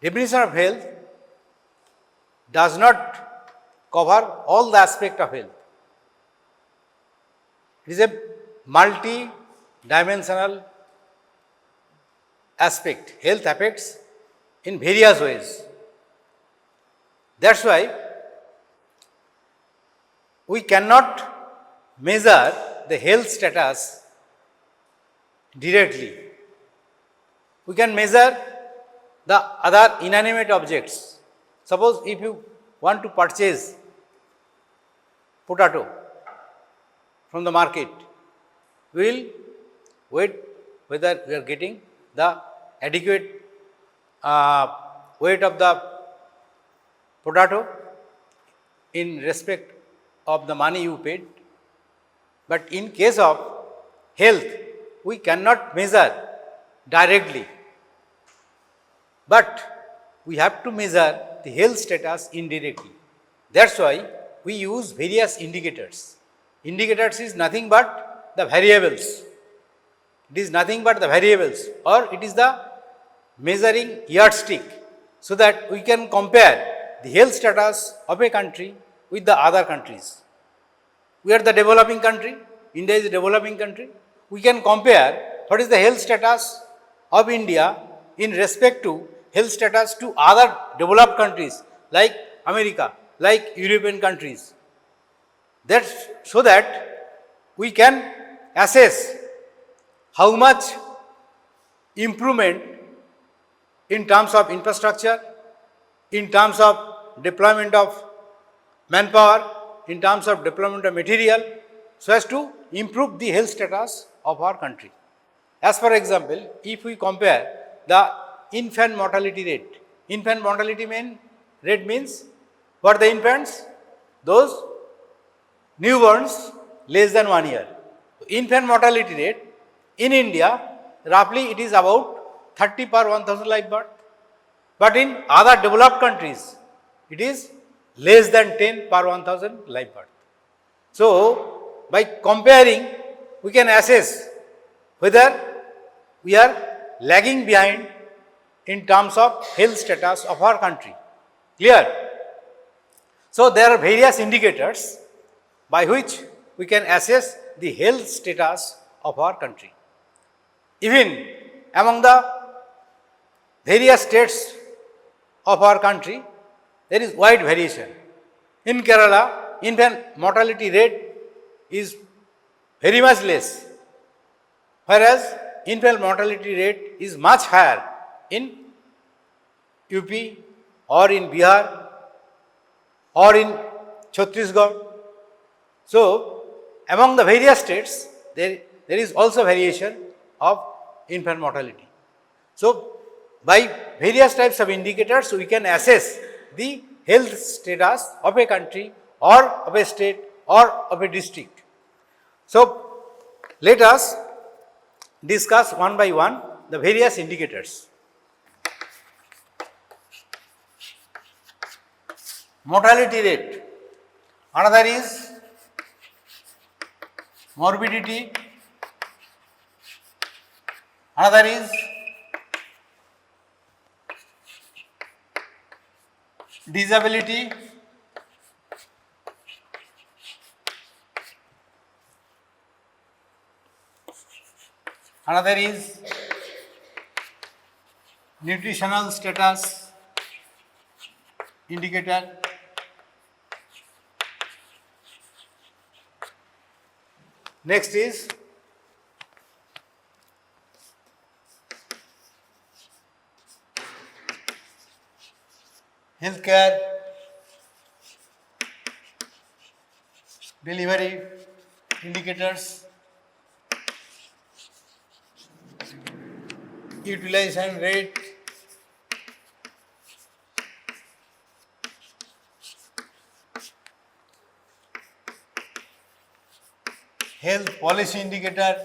Definition of health does not cover all the aspect of health. It is a multi-dimensional aspect. Health affects in various ways. That's why we cannot measure the health status directly. We can measure the other inanimate objects. Suppose if you want to purchase potato from the market, we will wait whether we are getting the adequate weight of the potato in respect of the money you paid. But in case of health, we cannot measure directly, but we have to measure the health status indirectly. That's why we use various indicators. Indicators is nothing but the variables. It is nothing but the variables, or it is the measuring yardstick, so that we can compare the health status of a country with the other countries. We are the developing country, India is a developing country. We can compare what is the health status of India in respect to health status to other developed countries like America, like European countries. That's so that we can assess how much improvement in terms of infrastructure, in terms of deployment of manpower, in terms of deployment of material, so as to improve the health status of our country. As for example, if we compare the infant mortality rate, infant mortality rate means for the infants, those newborns less than 1 year. Infant mortality rate in India, roughly it is about 30 per 1000 live birth, but in other developed countries, it is less than 10 per 1000 live birth. So, by comparing, we can assess whether we are lagging behind in terms of health status of our country. Clear? So, there are various indicators by which we can assess the health status of our country. Even among the various states of our country, there is wide variation. In Kerala, infant mortality rate is very much less, whereas infant mortality rate is much higher in UP or in Bihar or in Chhattisgarh. So, among the various states, there is also variation of infant mortality. So, by various types of indicators, we can assess the health status of a country or of a state or of a district. So, let us discuss one by one the various indicators. Mortality rate, another is morbidity, another is disability, another is nutritional status indicator, next is healthcare delivery indicators, utilization rate, health policy indicator,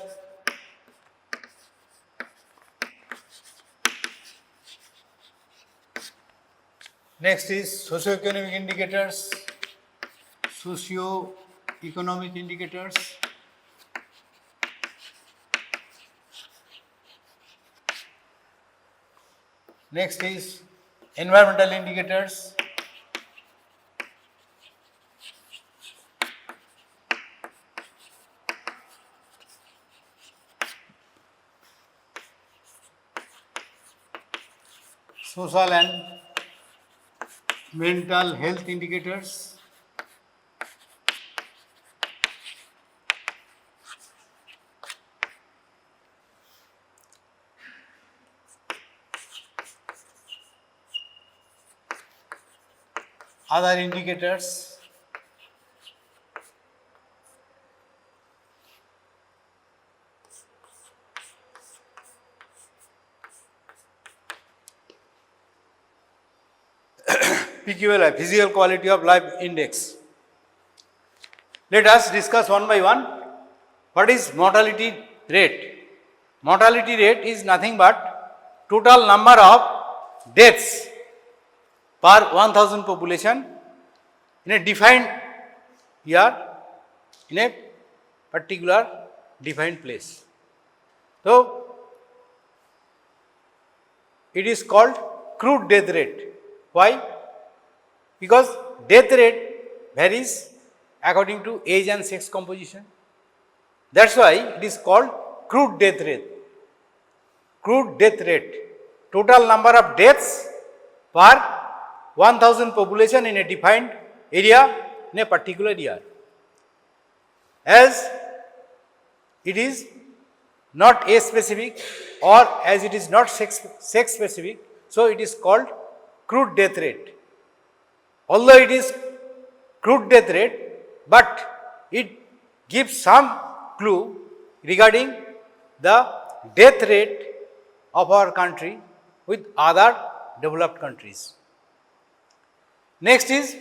next is socio-economic indicators, socio-economic indicators, next is environmental indicators, social and mental health indicators, other indicators, PQLI, Physical Quality of Life Index. Let us discuss one by one. What is mortality rate? Mortality rate is nothing but total number of deaths per 1000 population in a defined year in a particular defined place. So, it is called crude death rate. Why? Because death rate varies according to age and sex composition. That's why it is called crude death rate. Crude death rate, total number of deaths per 1000 population in a defined area in a particular year. As it is not age specific or as it is not sex specific, so it is called crude death rate. Although it is crude death rate, but it gives some clue regarding the death rate of our country with other developed countries. Next is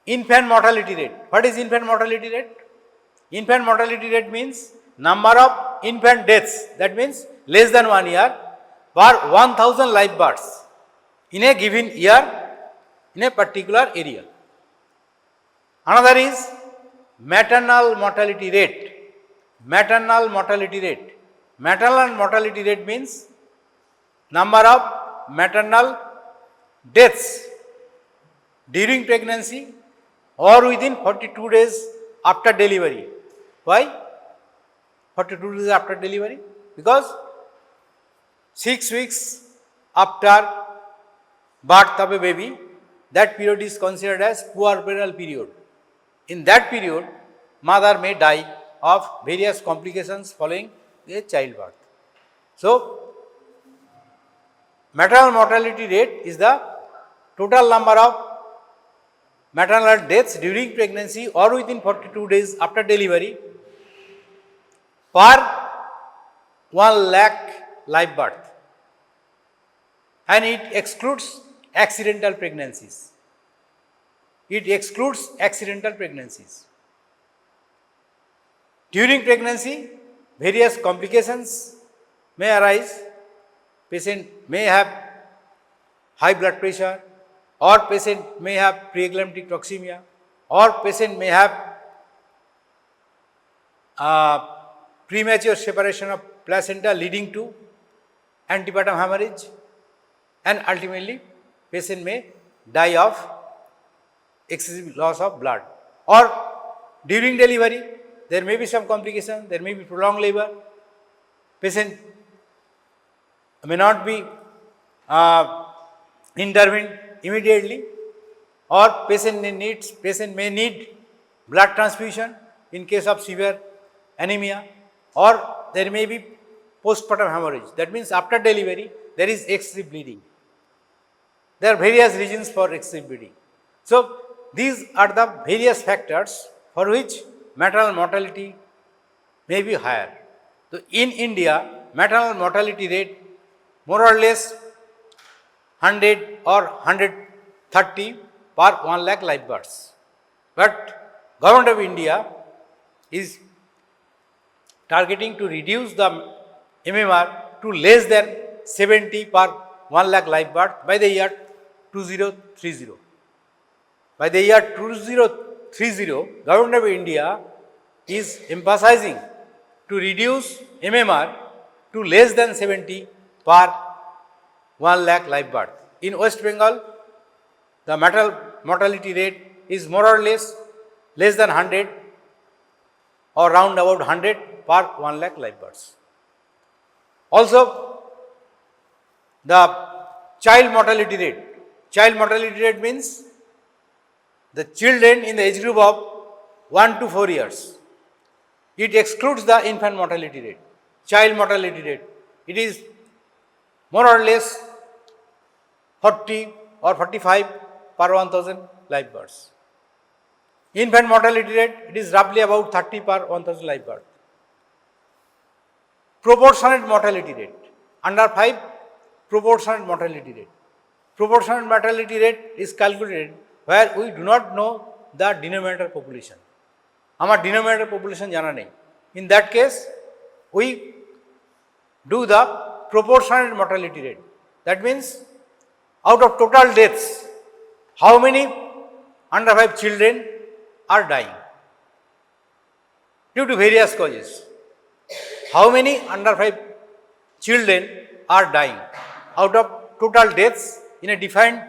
infant mortality rate. What is infant mortality rate? Infant mortality rate means number of infant deaths, that means less than 1 year per 1000 live births in a given year in a particular area. Another is maternal mortality rate. Maternal mortality rate. Maternal mortality rate means number of maternal deaths during pregnancy or within 42 days after delivery. Why? 42 days after delivery? Because 6 weeks after birth of a baby, that period is considered as puerperal period. In that period, mother may die of various complications following a childbirth. So, maternal mortality rate is the total number of maternal deaths during pregnancy or within 42 days after delivery per 1 lakh live birth, and it excludes accidental pregnancies. It excludes accidental pregnancies. During pregnancy, various complications may arise. Patient may have high blood pressure, or patient may have preeclamptic toxemia, or patient may have premature separation of placenta leading to antepartum hemorrhage, and ultimately patient may die of excessive loss of blood. Or during delivery, there may be some complication, there may be prolonged labor, patient may not be intervened immediately, or patient may need blood transfusion in case of severe anemia, or there may be postpartum hemorrhage. That means after delivery there is excessive bleeding. There are various reasons for excessive bleeding. So, these are the various factors for which maternal mortality may be higher. So, in India, maternal mortality rate more or less 100 or 130 per 1 lakh live births. But Government of India is targeting to reduce the MMR to less than 70 per 1 lakh live birth by the year 2030. By the year 2030, Government of India is emphasizing to reduce MMR to less than 70 per 1 lakh live birth. In West Bengal, the mortality rate is more or less than 100 or round about 100 per 1 lakh live births. Also, the child mortality rate. Child mortality rate means the children in the age group of 1 to 4 years. It excludes the infant mortality rate. Child mortality rate, it is more or less 40 or 45 per 1000 live births. Infant mortality rate, it is roughly about 30 per 1000 live birth. Proportionate mortality rate, under 5 proportionate mortality rate. Proportionate mortality rate is calculated where we do not know the denominator population. Our denominator population jana nahi. In that case, we do the proportionate mortality rate. That means out of total deaths, how many under 5 children are dying due to various causes. How many under 5 children are dying out of total deaths in a defined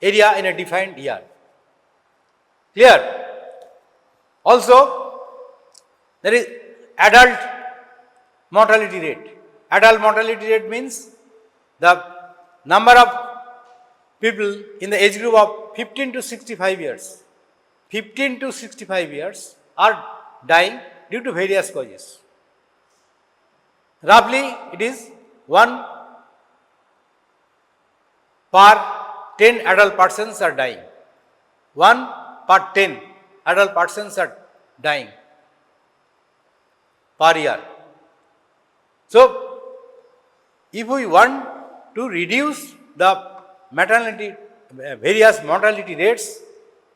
area in a defined year. Clear? Also, there is adult mortality rate. Adult mortality rate means the number of people in the age group of 15 to 65 years. 15 to 65 years are dying due to various causes. Roughly, it is 1 per 10 adult persons are dying. 1 per 10 adult persons are dying per year. So, if we want to reduce the various mortality rates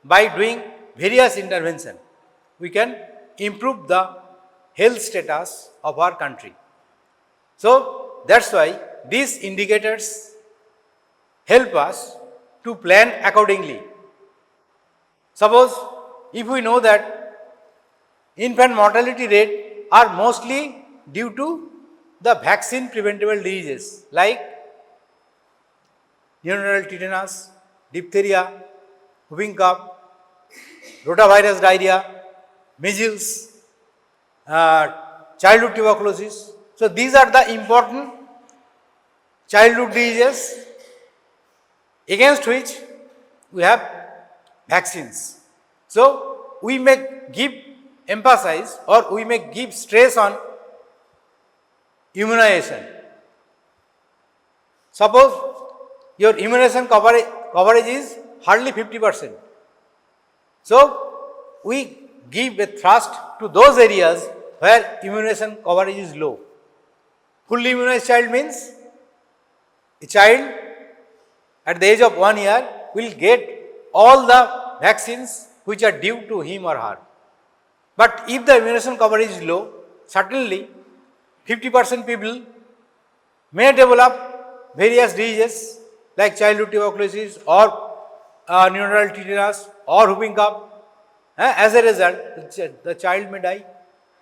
by doing various intervention, we can improve the health status of our country. So, that is why these indicators help us to plan accordingly. Suppose if we know that infant mortality rate are mostly due to the vaccine preventable diseases like neonatal tetanus, diphtheria, whooping cough, rotavirus diarrhea, measles, childhood tuberculosis. So, these are the important childhood diseases against which we have vaccines. So, we may give emphasis or we may give stress on immunization. Suppose your immunization coverage is hardly 50%. So, we give a thrust to those areas where immunization coverage is low. Fully immunized child means a child at the age of 1 year will get all the vaccines which are due to him or her. But if the immunization coverage is low, certainly 50% people may develop various diseases like childhood tuberculosis or neonatal tetanus or whooping cough. As a result, the child may die.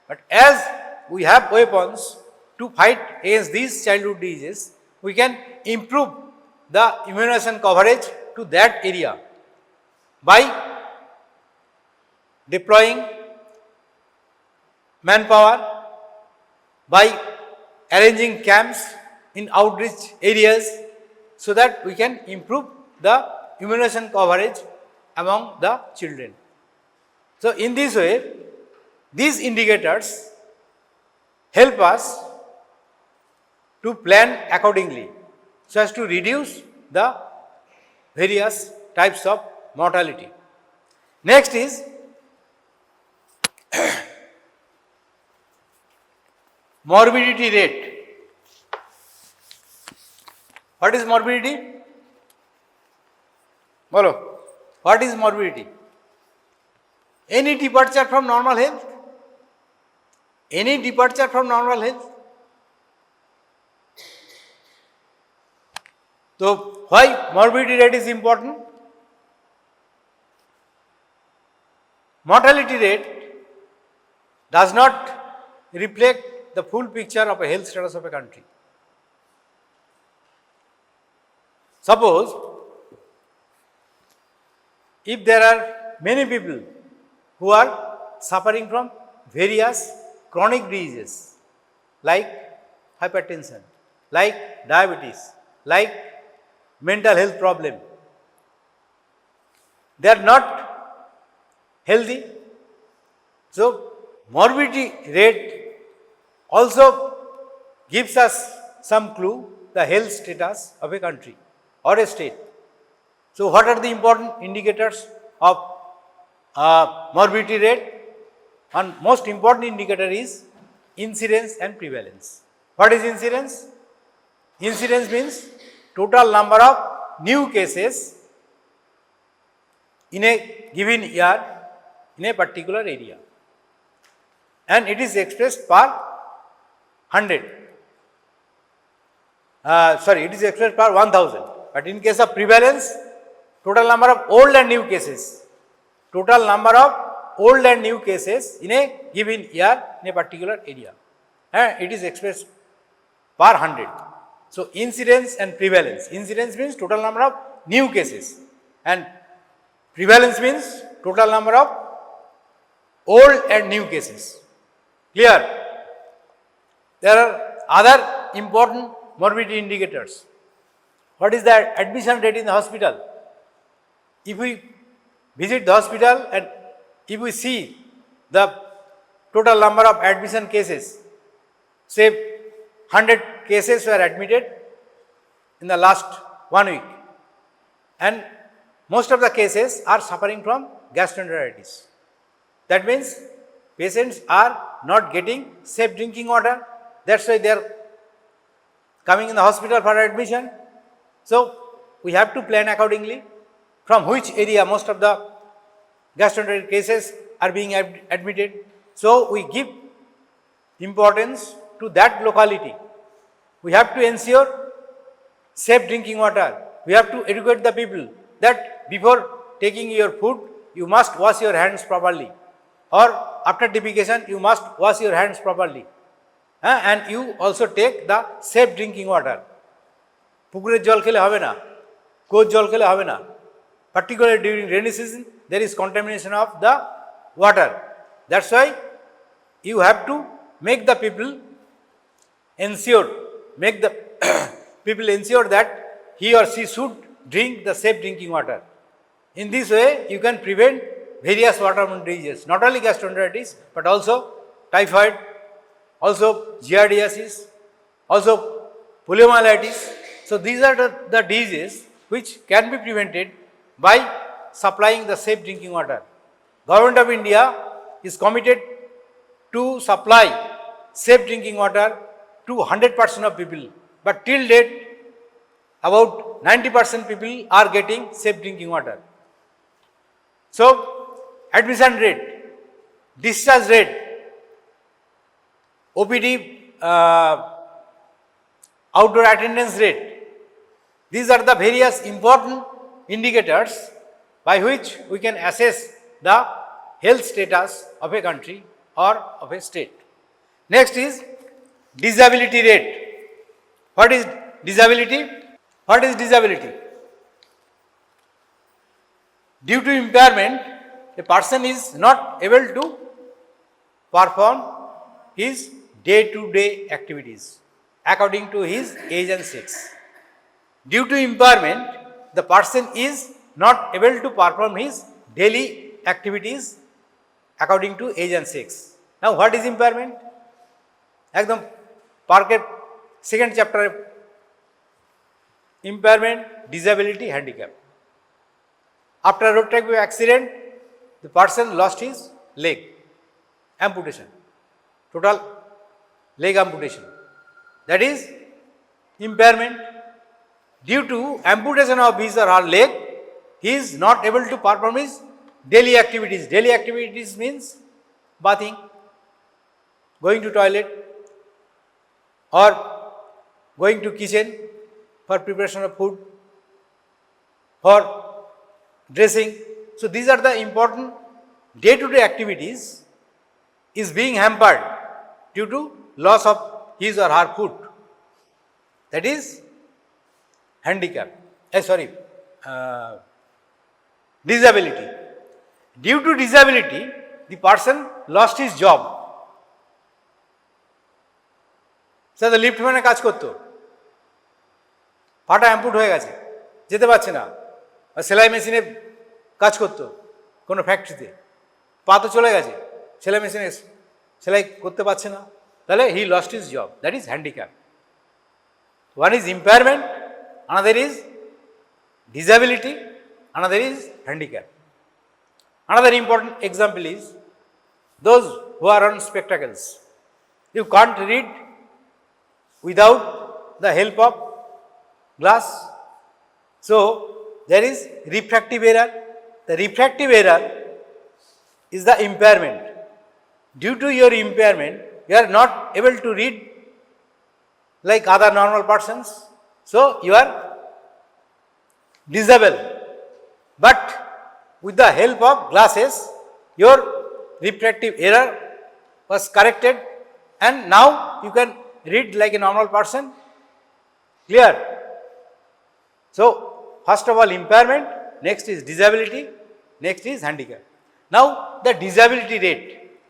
But as we have weapons to fight against these childhood diseases, we can improve the immunization coverage to that area by deploying manpower, by arranging camps in outreach areas so that we can improve the immunization coverage among the children. So, in this way, these indicators help us to plan accordingly so as to reduce the various types of mortality. Next is morbidity rate. What is morbidity? Bolo. What is morbidity? Any departure from normal health? Any departure from normal health? So, why morbidity rate is important? Mortality rate does not reflect the full picture of a health status of a country. Suppose if there are many people who are suffering from various chronic diseases like hypertension, like diabetes, like mental health problem, they are not healthy. So, morbidity rate also gives us some clue the health status of a country or a state. So, what are the important indicators of morbidity rate? One most important indicator is incidence and prevalence. What is incidence? Incidence means total number of new cases in a given year in a particular area, and it is expressed per 100. It is expressed per 1000. But in case of prevalence, total number of old and new cases. Total number of old and new cases in a given year in a particular area. And it is expressed per 100. So, incidence and prevalence. Incidence means total number of new cases, and prevalence means total number of old and new cases. Clear? There are other important morbidity indicators. What is the admission rate in the hospital? If we visit the hospital and if we see the total number of admission cases, say 100 cases were admitted in the last 1 week, and most of the cases are suffering from gastroenteritis. That means patients are not getting safe drinking water. That's why they are coming in the hospital for admission. So, we have to plan accordingly from which area most of the gastroenteritis cases are being admitted. So, we give importance to that locality. We have to ensure safe drinking water. We have to educate the people that before taking your food, you must wash your hands properly, or after defecation, you must wash your hands properly. And you also take the safe drinking water. পুকুরের জল খেলে হবে না, কুয়োর জল খেলে হবে না. Particularly during rainy season, there is contamination of the water. That's why you have to make the people ensure that he or she should drink the safe drinking water. In this way, you can prevent various waterborne diseases, not only gastroenteritis, but also typhoid, also giardiasis, also poliomyelitis. So, these are the diseases which can be prevented by supplying the safe drinking water. Government of India is committed to supply safe drinking water to 100% of people, but till date about 90% people are getting safe drinking water. So, admission rate, discharge rate, OPD outdoor attendance rate, these are the various important indicators by which we can assess the health status of a country or of a state. Next is disability rate. What is disability? What is disability? Due to impairment, a person is not able to perform his day-to-day activities according to his age and sex. Due to impairment, the person is not able to perform his daily activities according to age and sex. Now, what is impairment? Ekdom Parker second chapter, impairment, disability, handicap. After a road traffic accident, the person lost his leg, amputation, total leg amputation. That is impairment. Due to amputation of his or her leg, he is not able to perform his daily activities. Daily activities means bathing, going to toilet, or going to kitchen for preparation of food, for dressing. So, these are the important day-to-day activities is being hampered due to loss of his or her foot. That is handicap. disability. Due to disability, the person lost his job. So the lift man কাজ করতো, পাটা অ্যাম্পুট হয়ে গেছে, যেতে পারছে না, আর সেলাই মেশিনে কাজ করতো কোনো ফ্যাক্টরিতে, পা তো চলে গেছে, সেলাই মেশিনে সেলাই করতে পারছে না, তাহলে he lost his job, that is handicap. One is impairment, another is disability, another is handicap. Another important example is those who are on spectacles. You can't read without the help of glass. So there is refractive error. The refractive error is the impairment. Due to your impairment, you are not able to read like other normal persons, so you are disabled. But with the help of glasses, your refractive error was corrected and now you can read like a normal person. Clear? So first of all impairment, next is disability, next is handicap. Now the disability rate.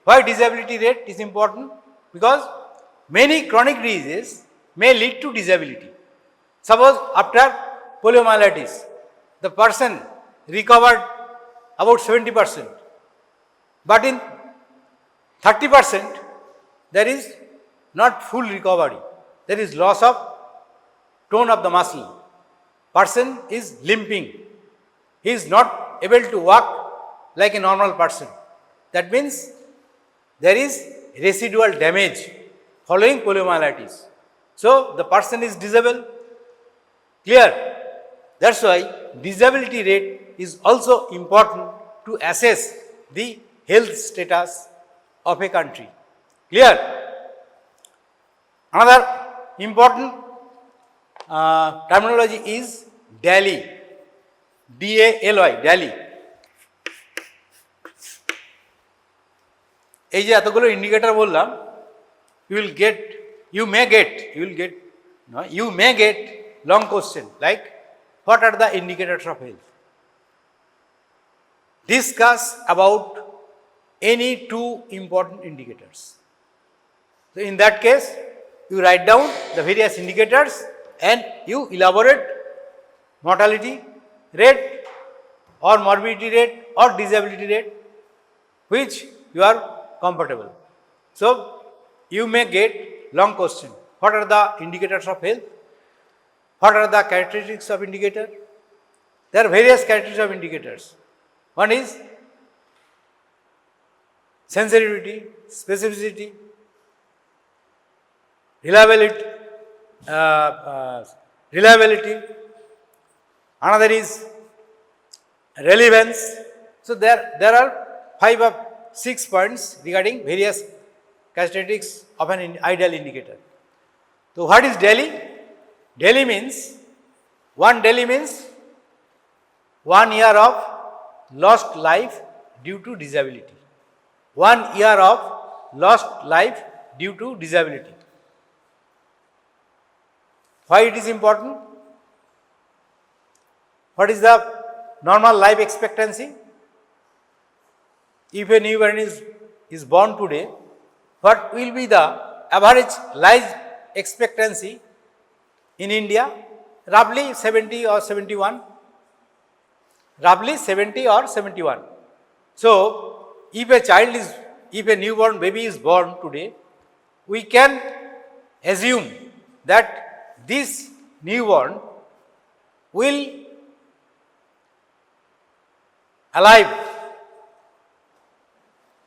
Why disability rate is important? Because many chronic diseases may lead to disability. Suppose after poliomyelitis, the person recovered about 70%, but in 30% there is not full recovery, there is loss of tone of the muscle, person is limping, he is not able to walk like a normal person. That means there is residual damage following poliomyelitis. So the person is disabled. Clear? That's why disability rate is also important to assess the health status of a country. Clear? Another important terminology is DALY. DALY, DALY. এই যে এতগুলো indicator বললাম, you may get long question like what are the indicators of health? Discuss about any two important indicators. So in that case, you write down the various indicators and you elaborate mortality rate or morbidity rate or disability rate which you are comfortable. So you may get long question. What are the indicators of health? What are the characteristics of indicator? There are various characteristics of indicators. One is sensitivity, specificity, reliability. Another is relevance. So there are 5 or 6 points regarding various characteristics of an ideal indicator. So what is DALY? DALY means 1 year of lost life due to disability. 1 year of lost life due to disability. Why it is important? What is the normal life expectancy? If a newborn is born today, what will be the average life expectancy in India? Roughly 70 or 71. Roughly 70 or 71. So if a newborn baby is born today, we can assume that this newborn will alive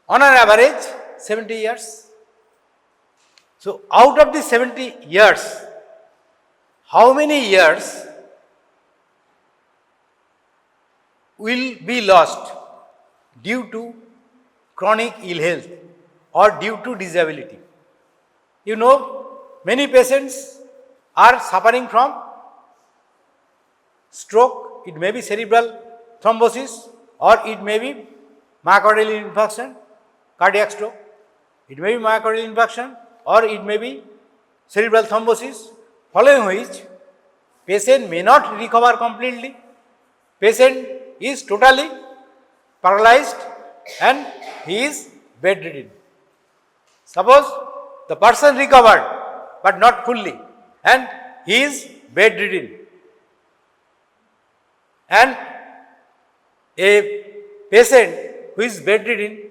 on an average 70 years. So out of the 70 years, how many years will be lost due to chronic ill health or due to disability? You know, many patients are suffering from stroke, it may be cerebral thrombosis or it may be myocardial infarction, cardiac stroke, it may be myocardial infarction or it may be cerebral thrombosis, following which patient may not recover completely. Patient is totally paralyzed and he is bedridden. Suppose the person recovered but not fully and he is bedridden, and a patient who is bedridden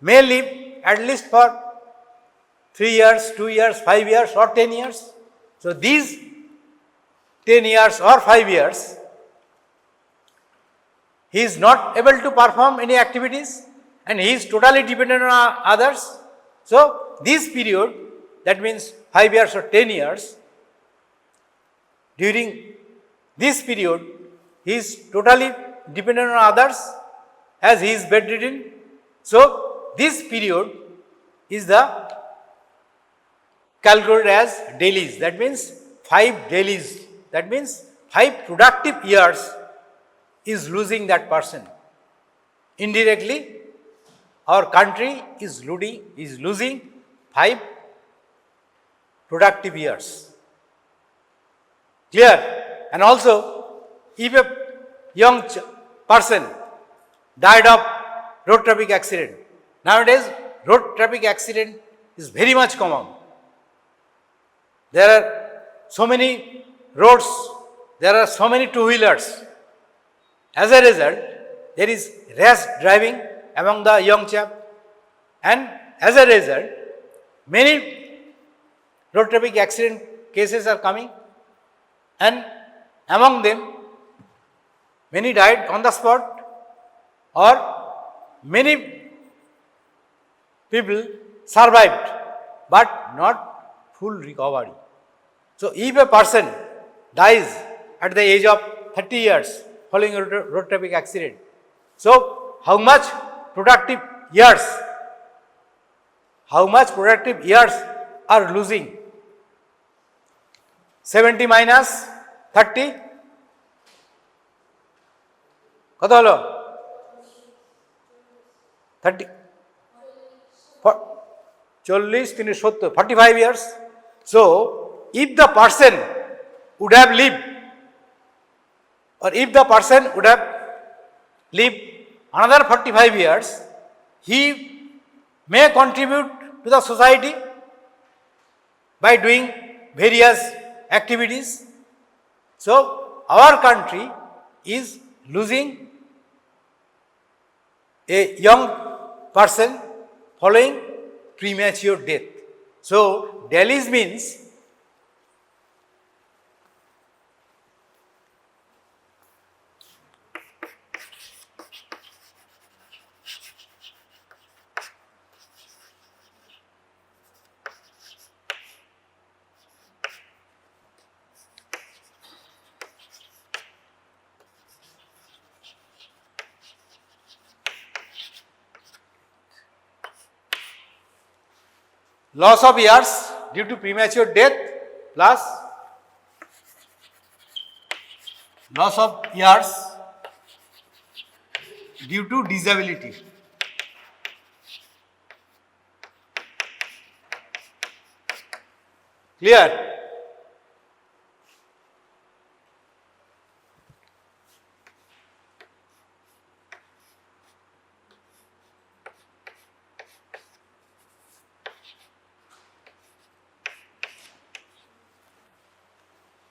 may live at least for 3 years, 2 years, 5 years or 10 years. So, these 10 years or 5 years he is not able to perform any activities and he is totally dependent on others. So, this period, that means 5 years or 10 years, during this period he is totally dependent on others as he is bedridden. So, this period is the calculated as DALYs, that means 5 DALYs, that means 5 productive years is losing that person. Indirectly, our country is losing 5 productive years. Clear? And also, if a young person died of road traffic accident, nowadays road traffic accident is very much common. There are so many roads, there are so many two-wheelers. As a result, there is rash driving among the young chap, and as a result, many road traffic accident cases are coming, and among them, many died on the spot or many people survived but not full recovery. So, if a person dies at the age of 30 years following a road traffic accident, so how much productive years are losing? 70 minus 30, কত হলো? 30, 40, 70, 45 years. So, if the person would have lived, or if the person would have lived another 45 years, he may contribute to the society by doing various activities. So, our country is losing a young person following premature death. So, DALYs means loss of years due to premature death plus loss of years due to disability. Clear?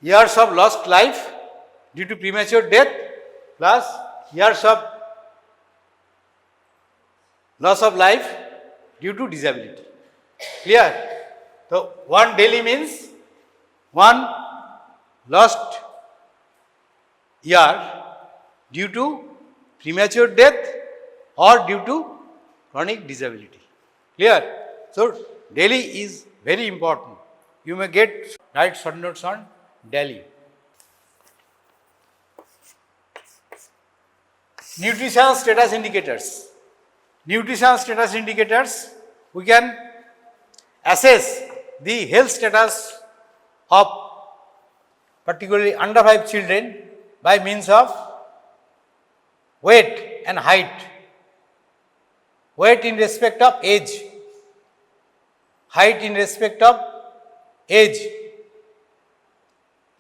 Years of lost life due to premature death plus years of loss of life due to disability. Clear? So, one DALY means one lost year due to premature death or due to chronic disability. Clear? So, DALY is very important. You may write short notes on DALY. Nutritional status indicators. Nutritional status indicators, we can assess the health status of particularly under 5 children by means of weight and height. Weight in respect of age, height in respect of age,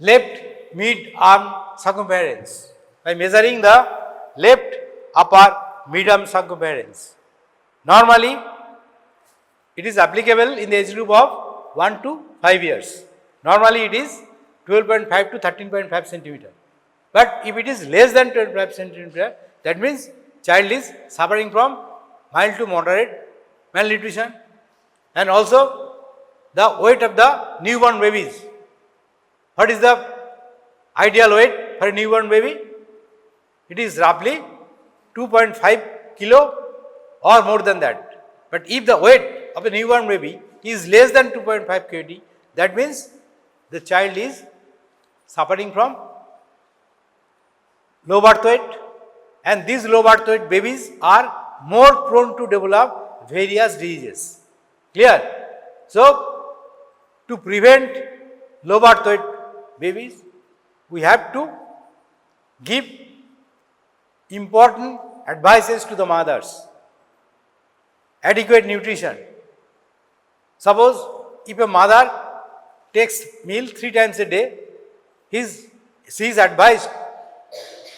left mid-arm circumference by measuring the left upper mid-arm circumference. Normally, it is applicable in the age group of 1 to 5 years. Normally, it is 12.5 to 13.5 centimeter. But if it is less than 12.5 centimeter, that means child is suffering from mild to moderate malnutrition, and also the weight of the newborn babies. What is the ideal weight for a newborn baby? It is roughly 2.5 kilo or more than that. But if the weight of a newborn baby is less than 2.5 kg, that means the child is suffering from low birth weight, and these low birth weight babies are more prone to develop various diseases. Clear? So, to prevent low birth weight babies, we have to give important advices to the mothers. Adequate nutrition. Suppose if a mother takes meal 3 times a day, she is advised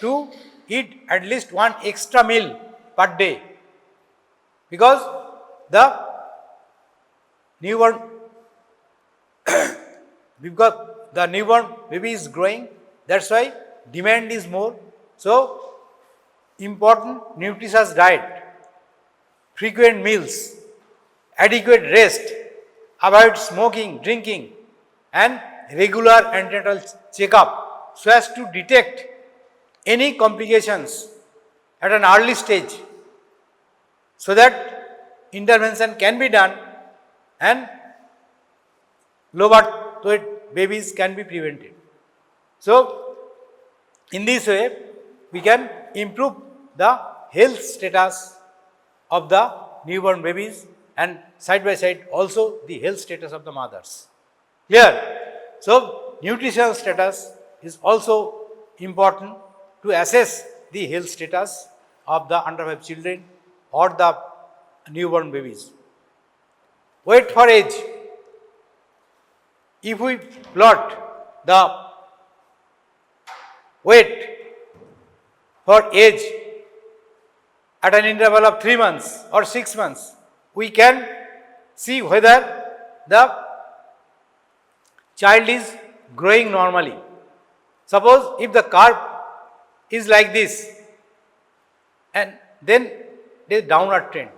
to eat at least 1 extra meal per day, because the newborn baby is growing, that's why demand is more. So, important nutritious diet, frequent meals, adequate rest, avoid smoking, drinking, and regular antenatal checkup so as to detect any complications at an early stage, so that intervention can be done and low birth weight babies can be prevented. So, in this way, we can improve the health status of the newborn babies and side by side also the health status of the mothers. Clear? So, nutritional status is also important to assess the health status of the under 5 children or the newborn babies. Weight for age. If we plot the weight for age at an interval of 3 months or 6 months, we can see whether the child is growing normally. Suppose if the curve is like this, and then there is downward trend,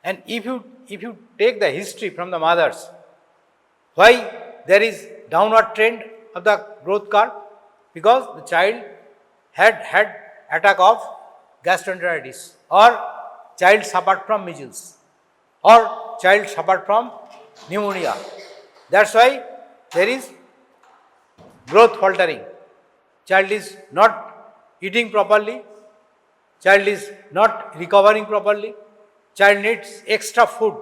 and if you take the history from the mothers, why there is downward trend of the growth curve? Because the child had attack of gastroenteritis, or child suffered from measles, or child suffered from pneumonia. That's why there is growth faltering. Child is not eating properly, child is not recovering properly, child needs extra food.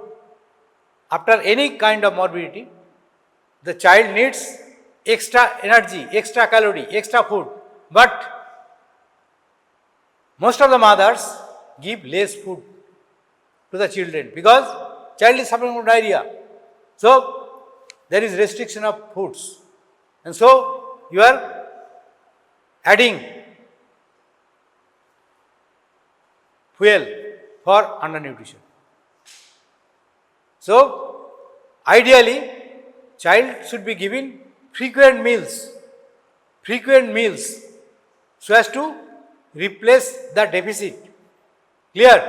After any kind of morbidity, the child needs extra energy, extra calorie, extra food. But most of the mothers give less food to the children because child is suffering from diarrhea. So, there is restriction of foods. And so, you are adding fuel for undernutrition. So, ideally, child should be given frequent meals so as to replace the deficit. Clear?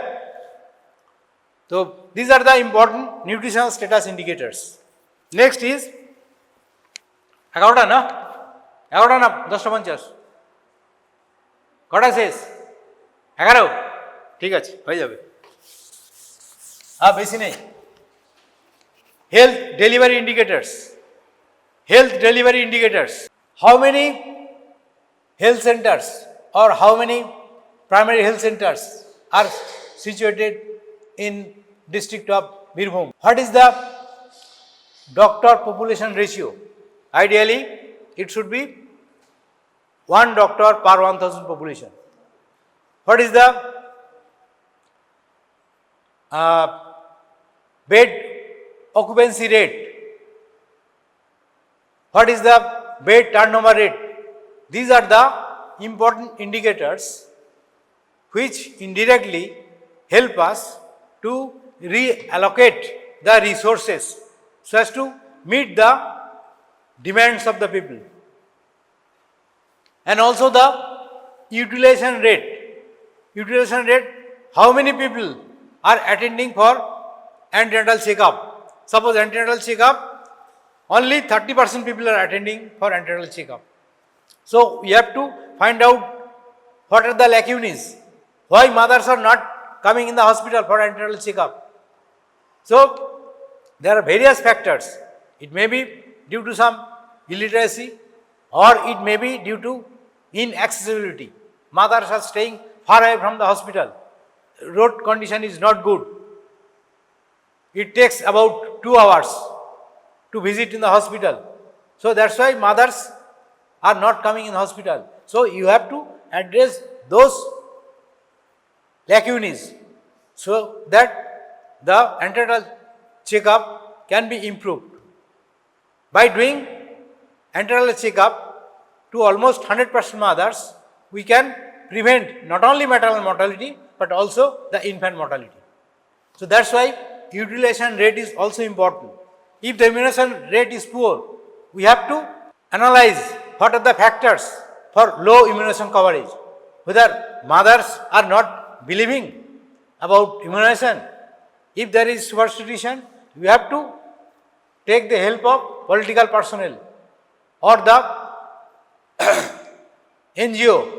So, these are the important nutritional status indicators. Next is 11টা না 11টা না 10টা 50 কটা শেষ 11 ঠিক আছে হয়ে যাবে বেশি নেই health delivery indicators. How many health centers or how many primary health centers are situated in district of Birbhum? What is the doctor population ratio? Ideally, it should be 1 doctor per 1000 population. What is the bed occupancy rate? What is the bed turnover rate? these are the important indicators which indirectly help us to reallocate the resources so as to meet the demands of the people. And also the utilization rate. Utilization rate, how many people are attending for antenatal checkup? Suppose antenatal checkup, only 30% people are attending for antenatal checkup. So we have to find out what are the lacunae, why mothers are not coming in the hospital for antenatal checkup. So there are various factors. It may be due to some illiteracy, or it may be due to inaccessibility. Mothers are staying far away from the hospital. Road condition is not good. It takes about 2 hours to visit in the hospital. So that's why mothers are not coming in hospital. So you have to address those lacunae so that the antenatal checkup can be improved. By doing antenatal checkup to almost 100% mothers, we can prevent not only maternal mortality but also the infant mortality. So that's why utilization rate is also important. If the immunization rate is poor, we have to analyze what are the factors for low immunization coverage. Whether mothers are not believing about immunization. If there is superstition, we have to take the help of political personnel or the NGO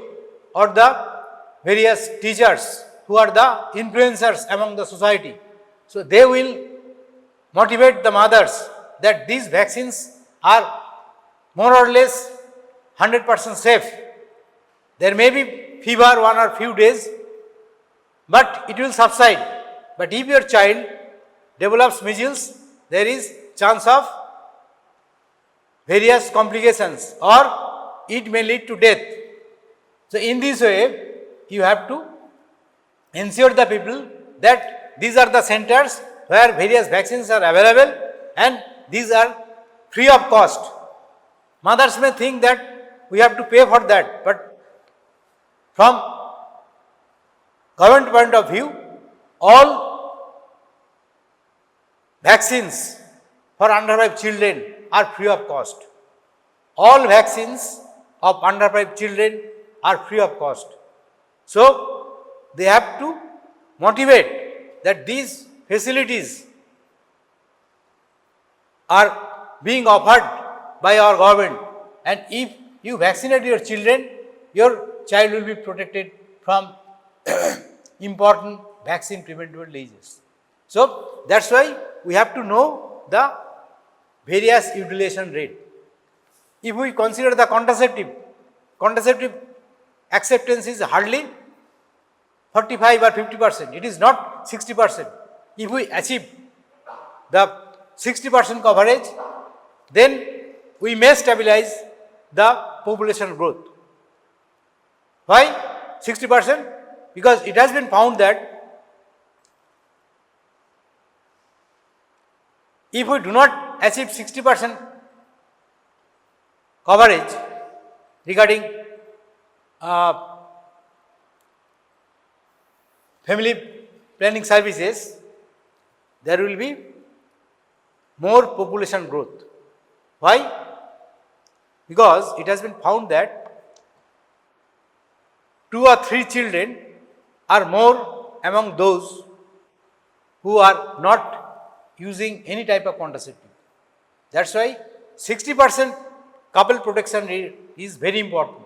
or the various teachers who are the influencers among the society. So they will motivate the mothers that these vaccines are more or less 100% safe. There may be fever 1 or few days, but it will subside. But if your child develops measles, there is chance of various complications or it may lead to death. So in this way, you have to ensure the people that these are the centers where various vaccines are available and these are free of cost. Mothers may think that we have to pay for that, but from government point of view, all vaccines for under 5 children are free of cost. All vaccines of under 5 children are free of cost. So they have to motivate that these facilities are being offered by our government, and if you vaccinate your children, your child will be protected from important vaccine preventable diseases. So that's why we have to know the various utilization rate. If we consider the contraceptive acceptance is hardly 45 or 50%. It is not 60%. If we achieve the 60% coverage, then we may stabilize the population growth. Why 60%? Because it has been found that if we do not achieve 60% coverage regarding family planning services, there will be more population growth. Why? Because it has been found that 2 or 3 children are more among those who are not using any type of contraceptive. That's why 60% couple protection rate is very important.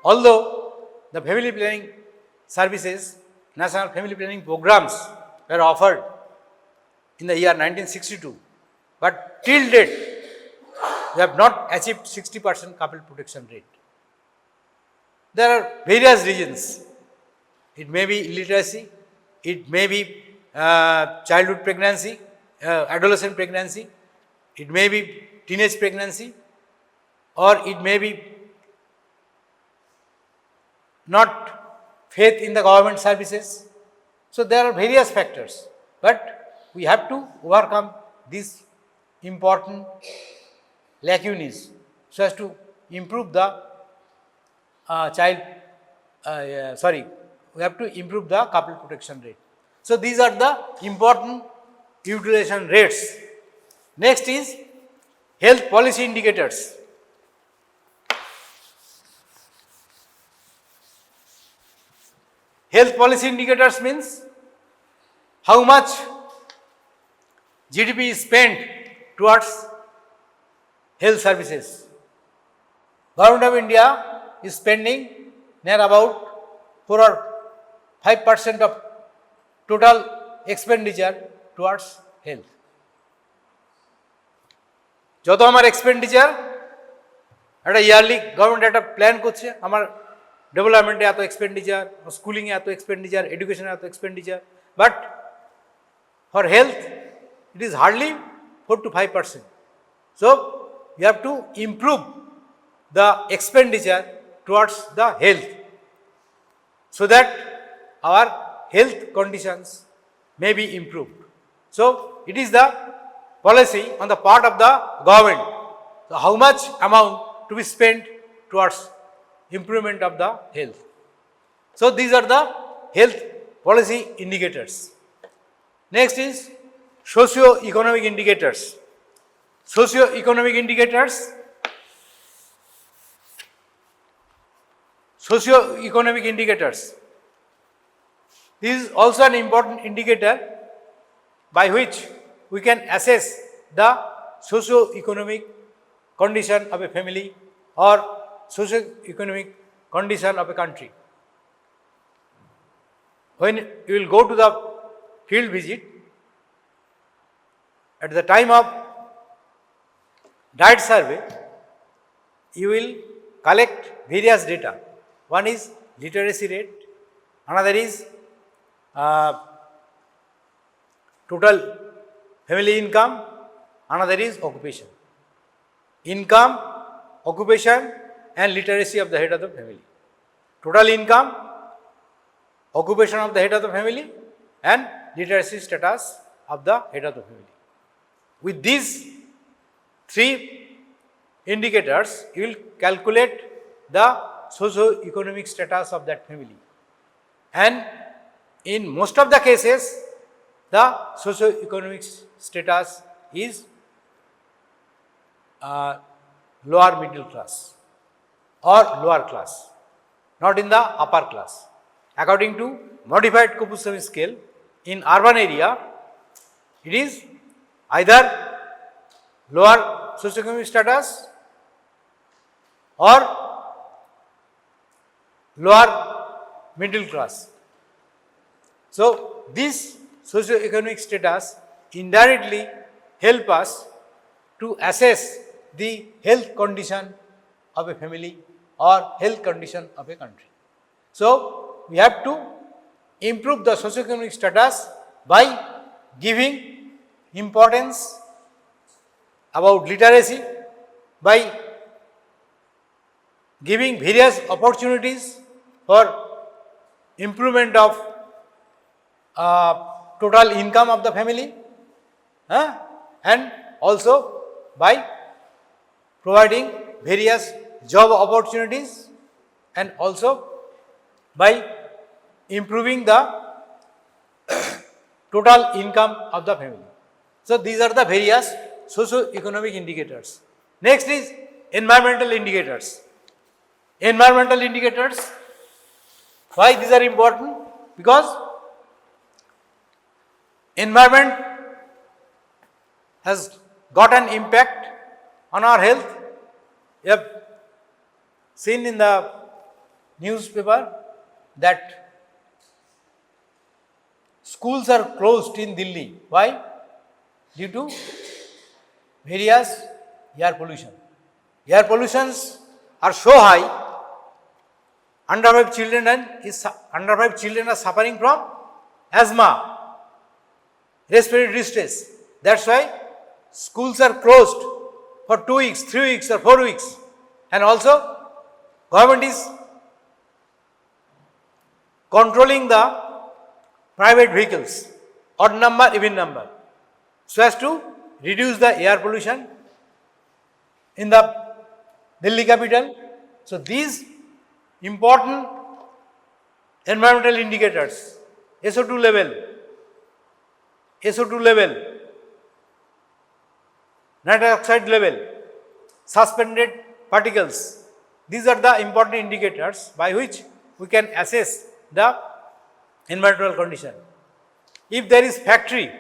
Although the family planning services, national family planning programs were offered in the year 1962, but till date they have not achieved 60% couple protection rate. There are various reasons. It may be illiteracy, it may be childhood pregnancy, adolescent pregnancy, it may be teenage pregnancy, or it may be not faith in the government services. So there are various factors, but we have to overcome these important lacunae so as to improve the we have to improve the couple protection rate. So, these are the important utilization rates. Next is health policy indicators. Health policy indicators means how much GDP is spent towards health services. Government of India is spending near about 4 or 5% of total expenditure towards health. যত আমার expenditure একটা yearly government একটা plan করছে আমার ডেভেলপমেন্টে এত expenditure, স্কুলিংয়ে এত expenditure, এডুকেশনে এত expenditure, but for health it is hardly 4 to 5%. So, you have to improve the expenditure towards the health so that our health conditions may be improved. So, it is the policy on the part of the government. So, how much amount to be spent towards improvement of the health. So, these are the health policy indicators. Next is socio-economic indicators. Socio-economic indicators. Socio-economic indicators. This is also an important indicator by which we can assess the socio-economic condition of a family or socio-economic condition of a country. When you will go to the field visit, at the time of diet survey, you will collect various data. One is literacy rate, another is total family income, another is occupation. Income, occupation and literacy of the head of the family. Total income, occupation of the head of the family and literacy status of the head of the family. With these 3 indicators, you will calculate the socio-economic status of that family. And in most of the cases, the socio-economic status is lower middle class or lower class, not in the upper class. According to modified Kupusamy scale, in urban area, it is either lower socioeconomic status or lower middle class. So, this socioeconomic status indirectly help us to assess the health condition of a family or health condition of a country. So, we have to improve the socioeconomic status by giving importance about literacy, by giving various opportunities for improvement of total income of the family, and also by providing various job opportunities and also by improving the total income of the family. So, these are the various socio-economic indicators. Next is environmental indicators. Environmental indicators, why these are important? Because environment has got an impact on our health. You have seen in the newspaper that schools are closed in Delhi. Why? Due to various air pollution. Air pollutions are so high, under 5 children are suffering from asthma, respiratory distress. That's why schools are closed for 2 weeks, 3 weeks or 4 weeks. And also government is controlling the private vehicles, odd number, even number, so as to reduce the air pollution in the Delhi capital. So, these important environmental indicators, SO2 level, nitroxide level, suspended particles. These are the important indicators by which we can assess the environmental condition. If there is factory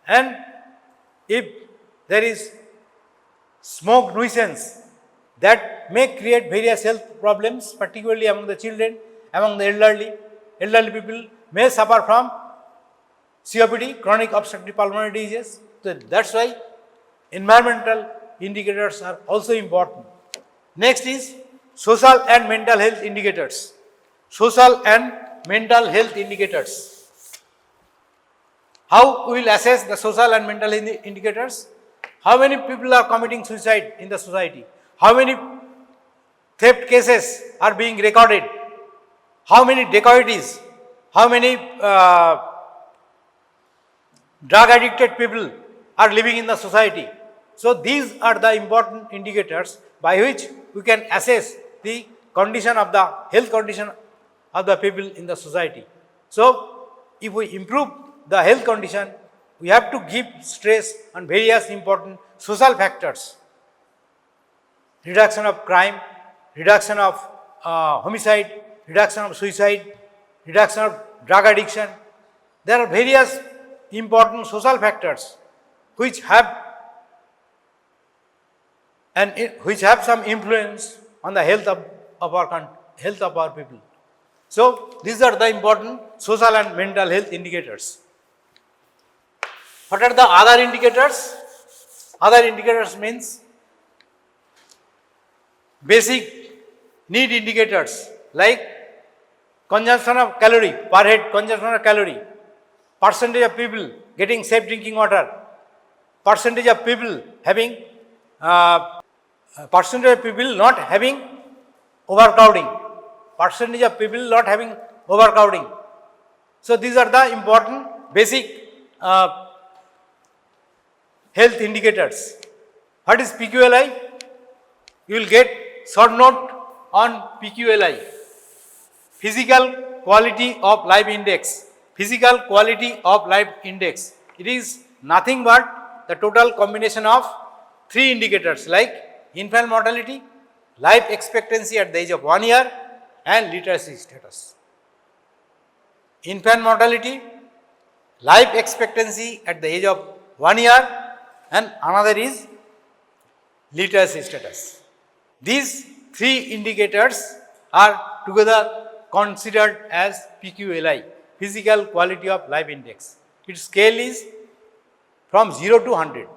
and if there is smoke nuisance, that may create various health problems, particularly among the children, among the elderly. Elderly people may suffer from COPD, chronic obstructive pulmonary disease. So that's why environmental indicators are also important. Next is social and mental health indicators. Social and mental health indicators. How we will assess the social and mental health indicators? How many people are committing suicide in the society? How many theft cases are being recorded? How many dacoities? How many drug addicted people are living in the society? So these are the important indicators by which we can assess the condition of the health condition of the people in the society. So if we improve the health condition, we have to give stress on various important social factors. Reduction of crime, reduction of homicide, reduction of suicide, reduction of drug addiction. There are various important social factors which have some influence on the health of our people. So these are the important social and mental health indicators. What are the other indicators? Other indicators means basic need indicators like consumption of calorie, per head consumption of calorie, percentage of people getting safe drinking water, percentage of people having percentage of people not having overcrowding, percentage of people not having overcrowding. So these are the important basic health indicators. What is PQLI? You will get short note on PQLI. Physical quality of life index. Physical quality of life index. It is nothing but the total combination of three indicators like infant mortality, life expectancy at the age of 1 year and literacy status. Infant mortality, life expectancy at the age of 1 year and another is literacy status. These three indicators are together considered as PQLI, Physical Quality of Life Index. Its scale is from 0 to 100.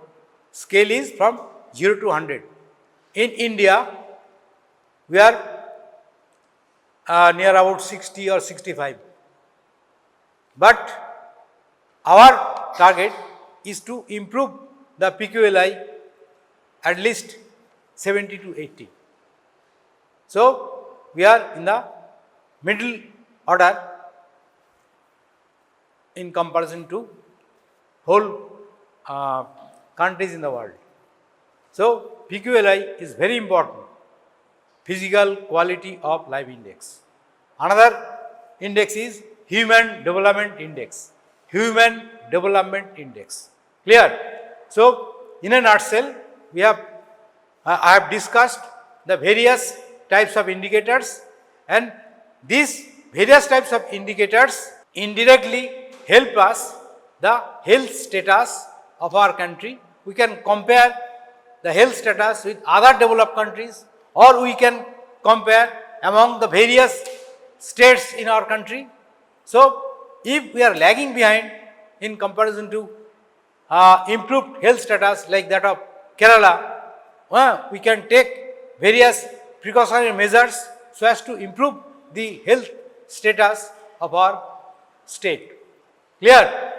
Scale is from 0 to 100. In India, we are near about 60 or 65. But our target is to improve the PQLI at least 70 to 80. So we are in the middle order in comparison to whole countries in the world. So PQLI is very important, Physical Quality of Life Index. Another index is Human Development Index. Human Development Index. Clear? So in a nutshell, I have discussed the various types of indicators, and these various types of indicators indirectly help us the health status of our country. We can compare the health status with other developed countries, or we can compare among the various states in our country. So if we are lagging behind in comparison to improved health status like that of Kerala, we can take various precautionary measures so as to improve the health status of our state. Clear?